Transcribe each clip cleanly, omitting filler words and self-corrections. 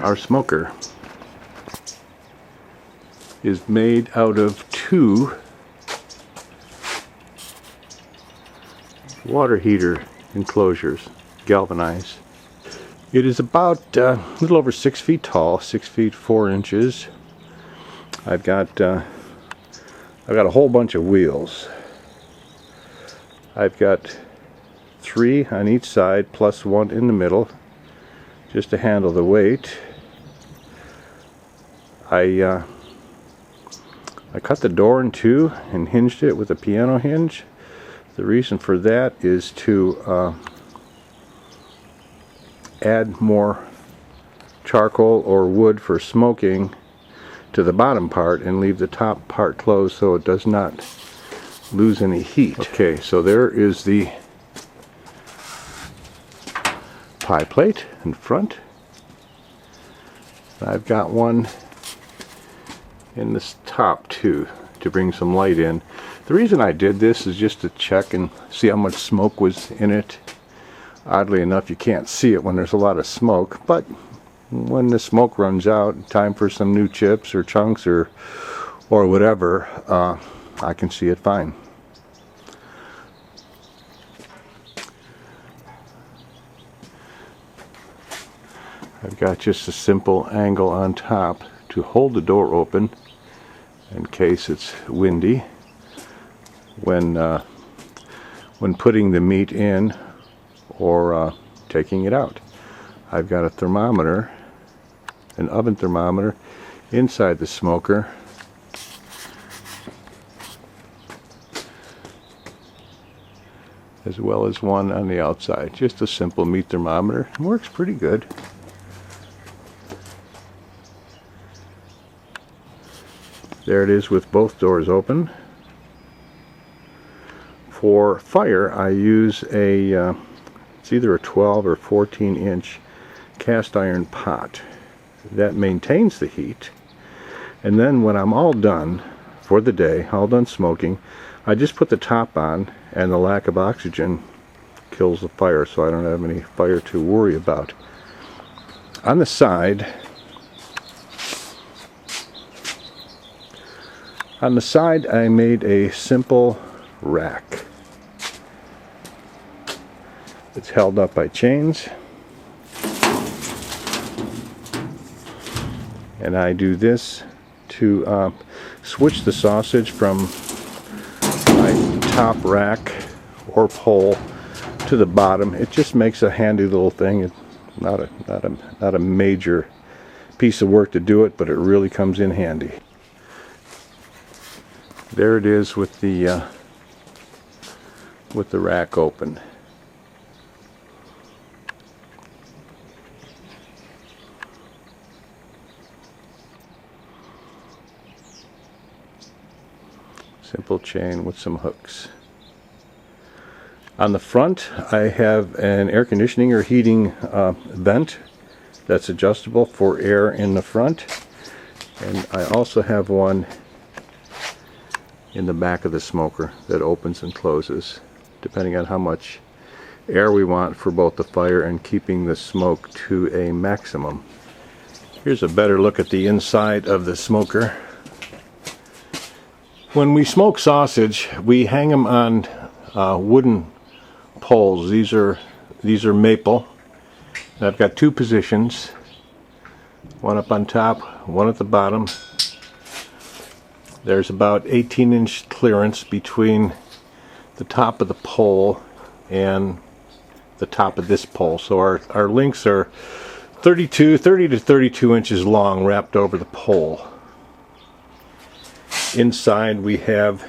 Our smoker is made out of 2 water heater enclosures, galvanized. It is about a little over 6 feet tall, 6 feet 4 inches. I've got a whole bunch of wheels. I've got 3 on each side plus 1 in the middle, just to handle the weight. I cut the door in 2 and hinged it with a piano hinge. The reason for that is to add more charcoal or wood for smoking to the bottom part and leave the top part closed so it does not lose any heat. Okay, so there is the pie plate in front. I've got one in this top too to bring some light in. The reason I did this is just to check and see how much smoke was in it. Oddly enough, you can't see it when there's a lot of smoke, but when the smoke runs out, time for some new chips or chunks or whatever, I can see it fine. I've got just a simple angle on top to hold the door open in case it's windy when putting the meat in or taking it out. I've got a thermometer, an oven thermometer, inside the smoker, as well as one on the outside. Just a simple meat thermometer. It works pretty good. There it is with both doors open. For fire, I use it's either a 12 or 14 inch cast iron pot. That maintains the heat. And then when I'm all done for the day, all done smoking, I just put the top on, and the lack of oxygen kills the fire, so I don't have any fire to worry about. On the side, I made a simple rack. It's held up by chains, and I do this to switch the sausage from my top rack or pole to the bottom. It just makes a handy little thing. It's not a major piece of work to do it, but it really comes in handy. There it is with the rack open. Simple chain with some hooks. On the front, I have an air conditioning or heating vent that's adjustable for air in the front, and I also have one in the back of the smoker that opens and closes depending on how much air we want for both the fire and keeping the smoke to a maximum. Here's a better look at the inside of the smoker. When we smoke sausage, we hang them on wooden poles. These are maple. And I've got 2 positions, one up on top, one at the bottom. There's about 18-inch clearance between the top of the pole and the top of this pole. So our links are 30 to 32 inches long, wrapped over the pole. Inside we have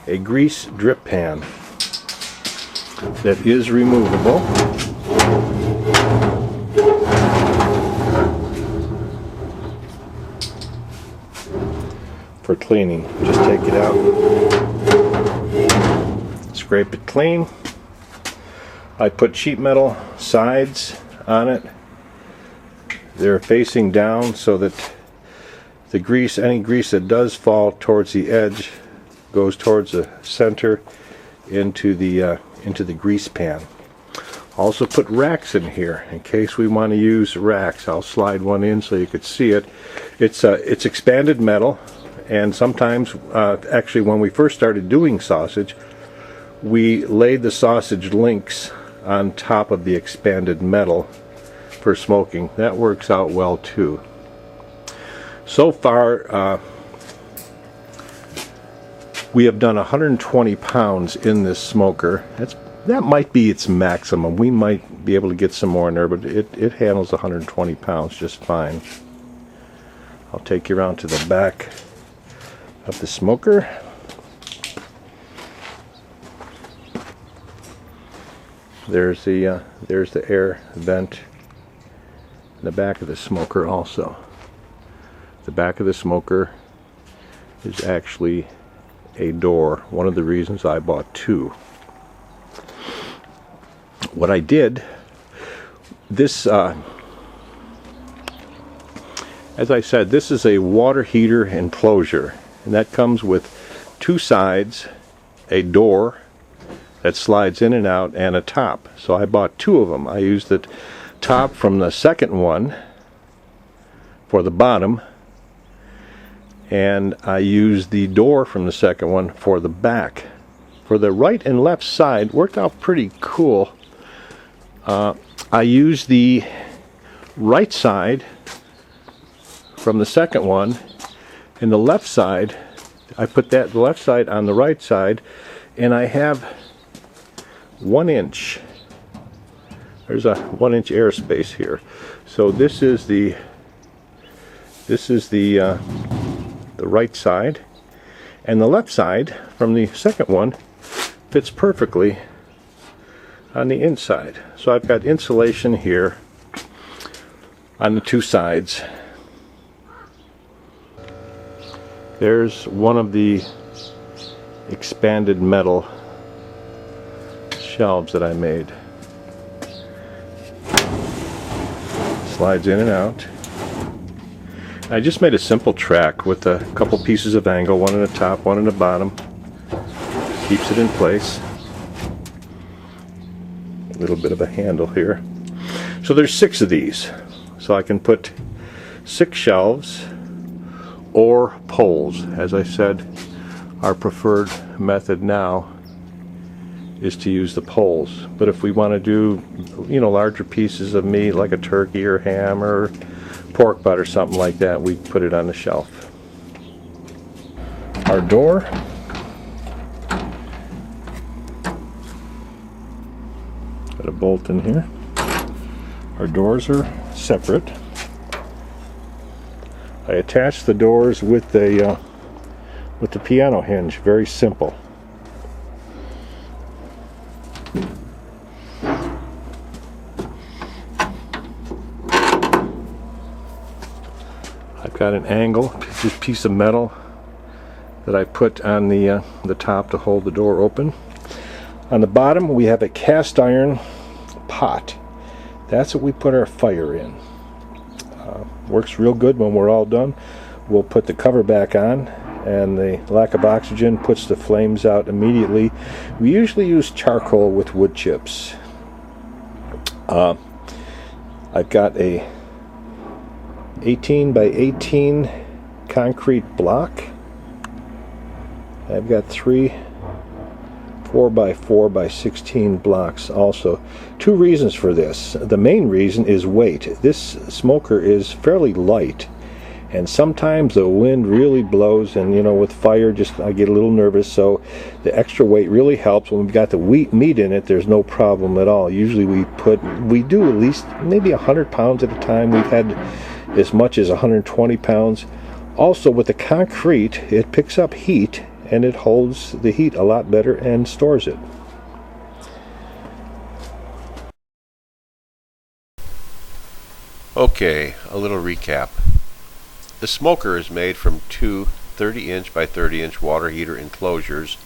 a grease drip pan that is removable. For cleaning, just take it out, scrape it clean. I put sheet metal sides on it. They're facing down so that the grease, any grease that does fall towards the edge, goes towards the center into the grease pan. Also put racks in here in case we want to use racks. I'll slide one in so you could see it. It's expanded metal, and sometimes, actually when we first started doing sausage, we laid the sausage links on top of the expanded metal for smoking. That works out well too. So far, we have done 120 pounds in this smoker. That might be its maximum. We might be able to get some more in there, but it handles 120 pounds just fine. I'll take you around to the back of the smoker. There's the air vent in the back of the smoker also. The back of the smoker is actually a door. One of the reasons I bought two. What I did, this, as I said, this is a water heater enclosure, and that comes with two sides, a door that slides in and out, and a top. So I bought two of them. I used the top from the second one for the bottom, and I used the door from the second one for the back. For the right and left side, worked out pretty cool. I used the right side from the second one, and the left side, I put the left side on the right side, and I have 1 inch. There's a 1 inch airspace here. So this is the right side, and the left side from the second one fits perfectly on the inside. So I've got insulation here on the two sides. There's one of the expanded metal shelves that I made. Slides in and out. I just made a simple track with a couple pieces of angle, one on the top, one on the bottom. Keeps it in place. A little bit of a handle here. So there's 6 of these. So I can put 6 shelves or poles. As I said, our preferred method now is to use the poles. But if we want to do, larger pieces of meat like a turkey or ham or pork butt or something like that, we put it on the shelf. Our door. Got a bolt in here. Our doors are separate. I attached the doors with the piano hinge. Very simple. I've got an angle, just piece of metal that I put on the top to hold the door open. On the bottom we have a cast iron pot. That's what we put our fire in. Works real good when we're all done. We'll put the cover back on, and the lack of oxygen puts the flames out immediately. We usually use charcoal with wood chips. I've got a 18 by 18 concrete block. I've got 3 4 by 4 by 16 blocks also. 2 reasons for this. The main reason is weight. This smoker is fairly light, and sometimes the wind really blows, and with fire I get a little nervous, so the extra weight really helps. When we've got the meat in it, there's no problem at all. Usually we do at least maybe 100 pounds at a time. We've had as much as 120 pounds. Also, with the concrete, it picks up heat, and it holds the heat a lot better and stores it. Okay, a little recap. The smoker is made from 2 30-inch by 30-inch water heater enclosures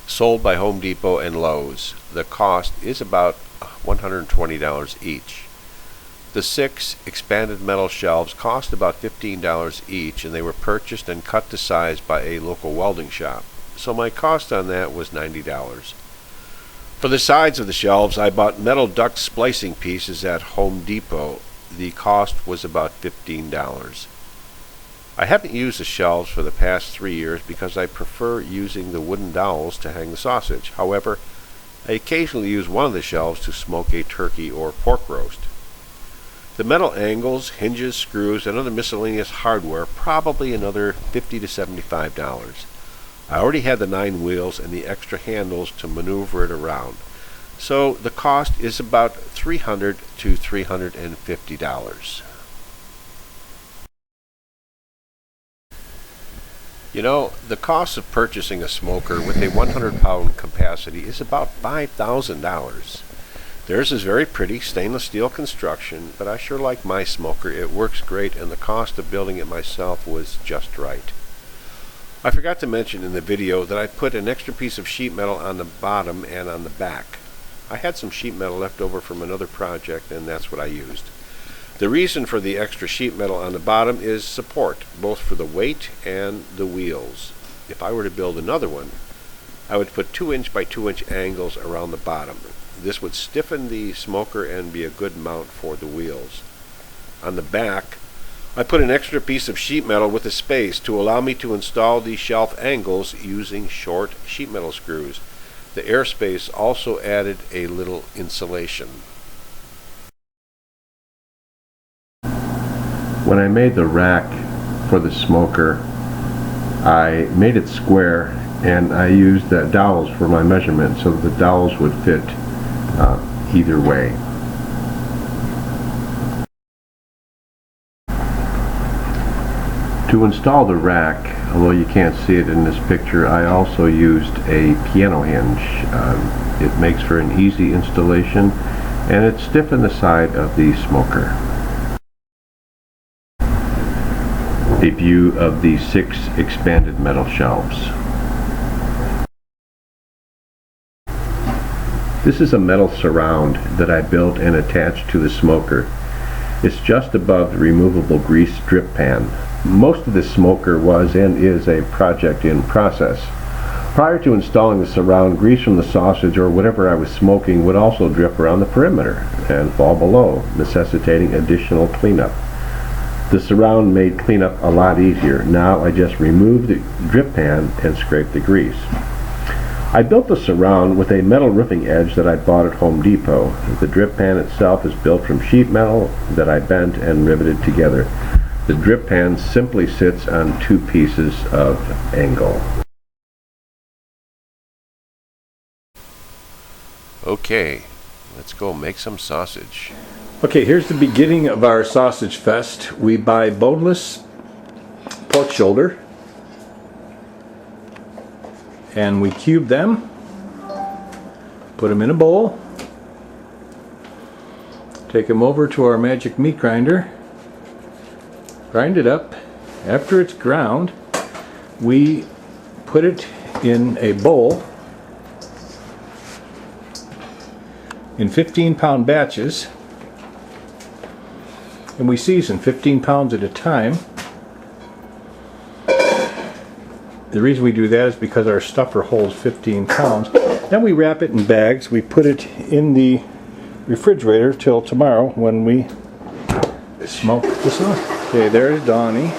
sold by Home Depot and Lowe's. The cost is about $120 each. The 6 expanded metal shelves cost about $15 each, and they were purchased and cut to size by a local welding shop. So my cost on that was $90. For the sides of the shelves, I bought metal duct splicing pieces at Home Depot. The cost was about $15. I haven't used the shelves for the past 3 years because I prefer using the wooden dowels to hang the sausage. However, I occasionally use one of the shelves to smoke a turkey or pork roast. The metal angles, hinges, screws, and other miscellaneous hardware, probably another $50 to $75. I already had the 9 wheels and the extra handles to maneuver it around, so the cost is about $300 to $350. You know, the cost of purchasing a smoker with a 100-pound capacity is about $5,000. Theirs is very pretty, stainless steel construction, but I sure like my smoker. It works great, and the cost of building it myself was just right. I forgot to mention in the video that I put an extra piece of sheet metal on the bottom and on the back. I had some sheet metal left over from another project, and that's what I used. The reason for the extra sheet metal on the bottom is support, both for the weight and the wheels. If I were to build another one, I would put 2-inch by 2-inch angles around the bottom. This would stiffen the smoker and be a good mount for the wheels. On the back, I put an extra piece of sheet metal with a space to allow me to install the shelf angles using short sheet metal screws. The airspace also added a little insulation. When I made the rack for the smoker, I made it square, and I used dowels for my measurement so that the dowels would fit either way. To install the rack, although you can't see it in this picture, I also used a piano hinge. It makes for an easy installation, and it stiffened the side of the smoker. A view of the 6 expanded metal shelves. This is a metal surround that I built and attached to the smoker. It's just above the removable grease drip pan. Most of the smoker was and is a project in process. Prior to installing the surround, grease from the sausage or whatever I was smoking would also drip around the perimeter and fall below, necessitating additional cleanup. The surround made cleanup a lot easier. Now I just remove the drip pan and scrape the grease. I built the surround with a metal roofing edge that I bought at Home Depot. The drip pan itself is built from sheet metal that I bent and riveted together. The drip pan simply sits on 2 pieces of angle. Okay, let's go make some sausage. Okay, here's the beginning of our sausage fest. We buy boneless pork shoulder, and we cube them, put them in a bowl, take them over to our magic meat grinder, grind it up. After it's ground, we put it in a bowl in 15-pound batches, and we season 15 pounds at a time. The reason we do that is because our stuffer holds 15 pounds. Then we wrap it in bags. We put it in the refrigerator till tomorrow when we smoke the sausage. Okay, there's Donnie.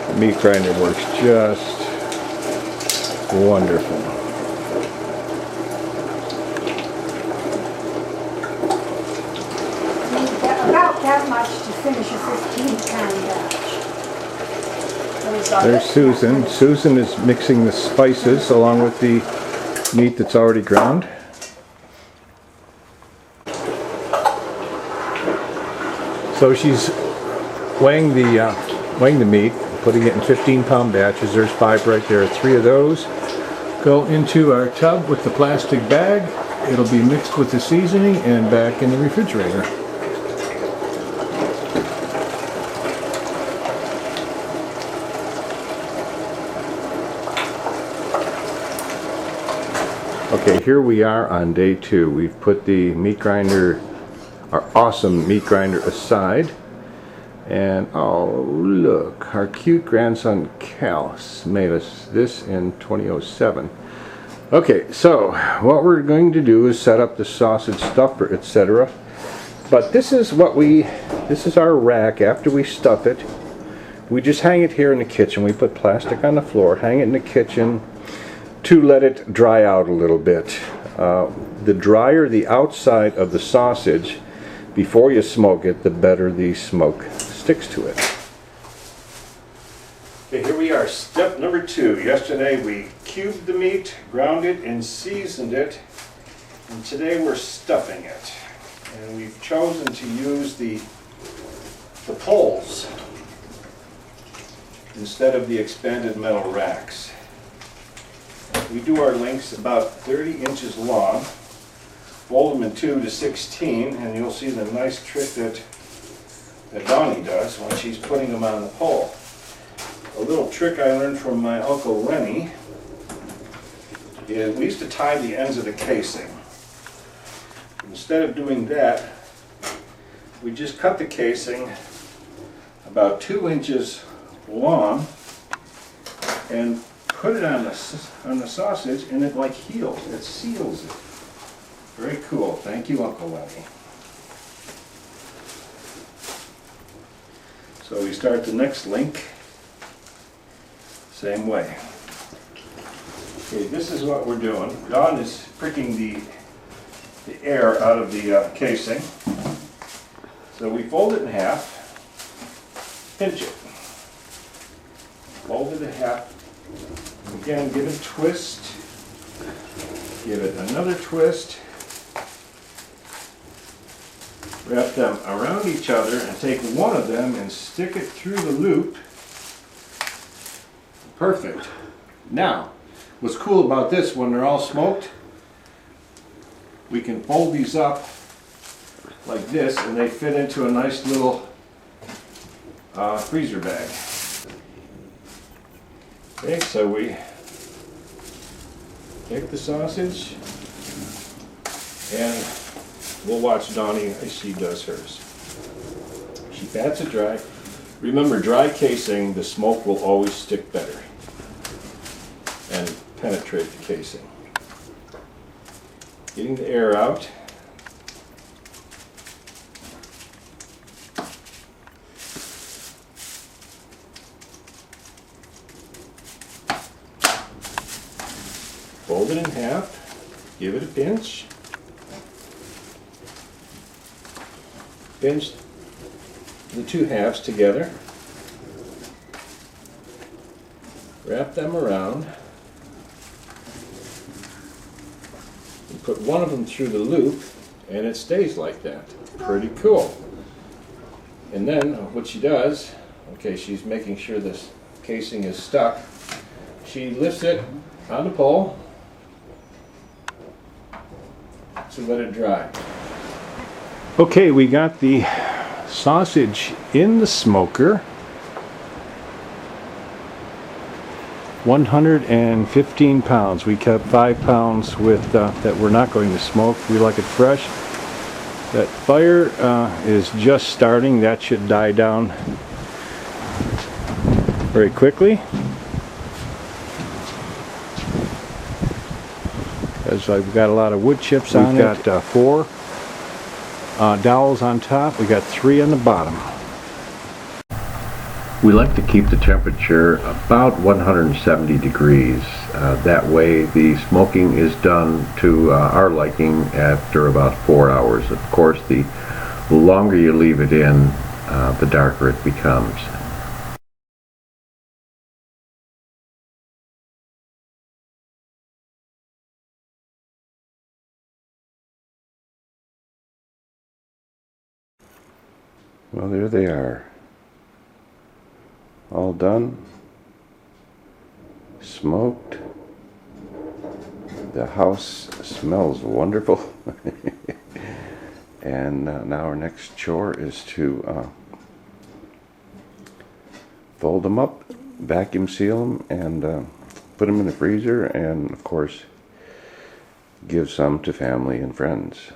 The meat grinder works just wonderful. About that much to finish a 15-pound batch. There's Susan. Susan is mixing the spices along with the meat that's already ground. So she's weighing the meat, putting it in 15-pound batches. There's 5 right there. 3 of those go into our tub with the plastic bag. It'll be mixed with the seasoning and back in the refrigerator. Okay, here we are on day 2. We've put the meat grinder, our awesome meat grinder, aside, And oh look, our cute grandson Cal made us this in 2007. Okay, so what we're going to do is set up the sausage stuffer, etc. But this is our rack. After we stuff it, we just hang it here in the kitchen. We put plastic on the floor, hang it in the kitchen to let it dry out a little bit. The drier the outside of the sausage before you smoke it, the better the smoke sticks to it. Okay, here we are, step number 2. Yesterday we cubed the meat, ground it, and seasoned it. And today we're stuffing it. And we've chosen to use the poles instead of the expanded metal racks. We do our links about 30 inches long, fold them in 2 to 16, and you'll see the nice trick that Donnie does when she's putting them on the pole. A little trick I learned from my Uncle Lenny is we used to tie the ends of the casing. Instead of doing that, we just cut the casing about 2 inches long and put it on the sausage, and it like heals, it seals it. Very cool. Thank you, Uncle Lenny. So we start the next link, same way. Okay, this is what we're doing. Don is pricking the air out of the casing. So we fold it in half, pinch it. Fold it in half. Again, give it a twist. Give it another twist. Wrap them around each other and take one of them and stick it through the loop. Perfect. Now, what's cool about this, when they're all smoked, we can fold these up like this and they fit into a nice little freezer bag. Okay, so we take the sausage and we'll watch Donnie as she does hers. She pats it dry. Remember, dry casing, the smoke will always stick better and penetrate the casing. Getting the air out. Fold it in half, give it a pinch. Pinch the 2 halves together. Wrap them around. And put one of them through the loop, and it stays like that. Pretty cool. And then what she does, okay, she's making sure this casing is stuck. She lifts it on the pole to let it dry. Okay, we got the sausage in the smoker. 115 pounds. We kept 5 pounds with that we're not going to smoke. We like it fresh. That fire is just starting. That should die down very quickly. As we've got a lot of wood chips on it. We've got 4 dowels on top. We got 3 on the bottom. We like to keep the temperature about 170 degrees. That way the smoking is done to our liking after about 4 hours. Of course, the longer you leave it in, the darker it becomes. Well, there they are. All done. Smoked. The house smells wonderful. And now our next chore is to fold them up, vacuum seal them, and put them in the freezer, and of course give some to family and friends.